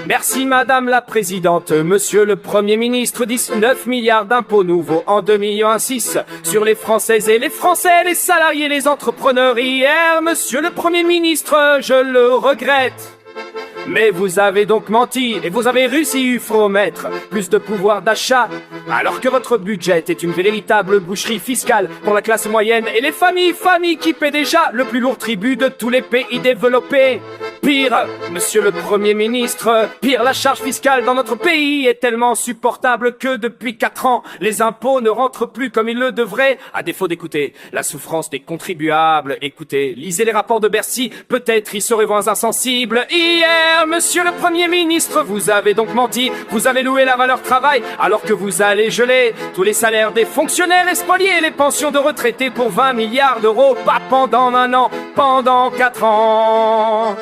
Merci Madame la Présidente, Monsieur le Premier ministre, 19 milliards d'impôts nouveaux en 2006 sur les Françaises et les Français, les salariés, les entrepreneurs. Hier, Monsieur le Premier ministre, je le regrette. Mais vous avez donc menti et vous avez réussi à promettre plus de pouvoir d'achat, alors que votre budget est une véritable boucherie fiscale pour la classe moyenne et les familles qui paient déjà le plus lourd tribut de tous les pays développés. Pire, Monsieur le Premier ministre, pire, la charge fiscale dans notre pays est tellement supportable que depuis 4 ans, les impôts ne rentrent plus comme ils le devraient. À défaut d'écouter la souffrance des contribuables, écoutez, lisez les rapports de Bercy, peut-être y serez-vous insensibles. Hier, Monsieur le Premier ministre, vous avez donc menti, vous avez loué la valeur travail, alors que vous allez geler tous les salaires des fonctionnaires et spolier les pensions de retraités pour 20 milliards d'euros, pas pendant 1 an, pendant 4 ans.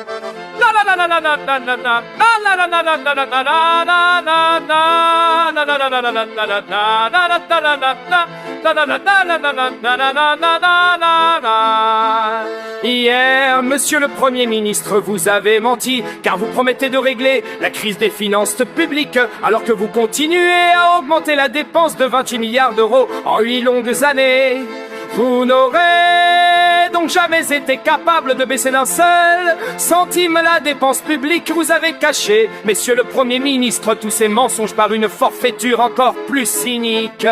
Hier, Monsieur le Premier ministre, vous avez menti, car vous promettez de régler la crise des finances publiques, alors que vous continuez à augmenter la dépense de 28 milliards d'euros en 8 longues années. Vous n'aurez donc jamais été capable de baisser d'un seul centime la dépense publique. Vous avez caché, Monsieur le Premier ministre, tous ces mensonges par une forfaiture encore plus cynique.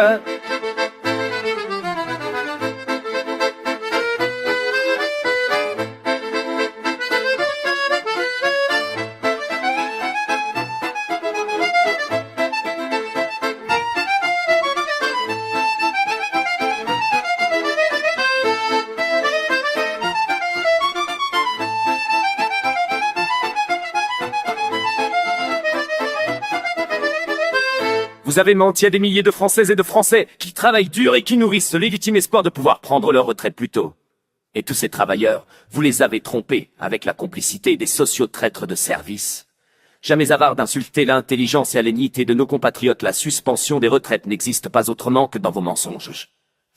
Vous avez menti à des milliers de Françaises et de Français qui travaillent dur et qui nourrissent le légitime espoir de pouvoir prendre leur retraite plus tôt. Et tous ces travailleurs, vous les avez trompés avec la complicité des sociotraîtres de service. Jamais avare d'insulter l'intelligence et la dignité de nos compatriotes, la suspension des retraites n'existe pas autrement que dans vos mensonges.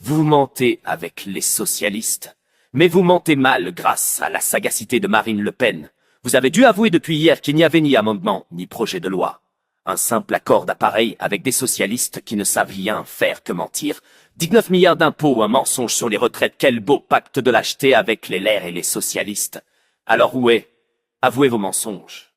Vous mentez avec les socialistes, mais vous mentez mal grâce à la sagacité de Marine Le Pen. Vous avez dû avouer depuis hier qu'il n'y avait ni amendement, ni projet de loi. Un simple accord d'appareil avec des socialistes qui ne savent rien faire que mentir. 19 milliards d'impôts, un mensonge sur les retraites, quel beau pacte de lâcheté avec les LR et les socialistes. Alors où est? Avouez vos mensonges.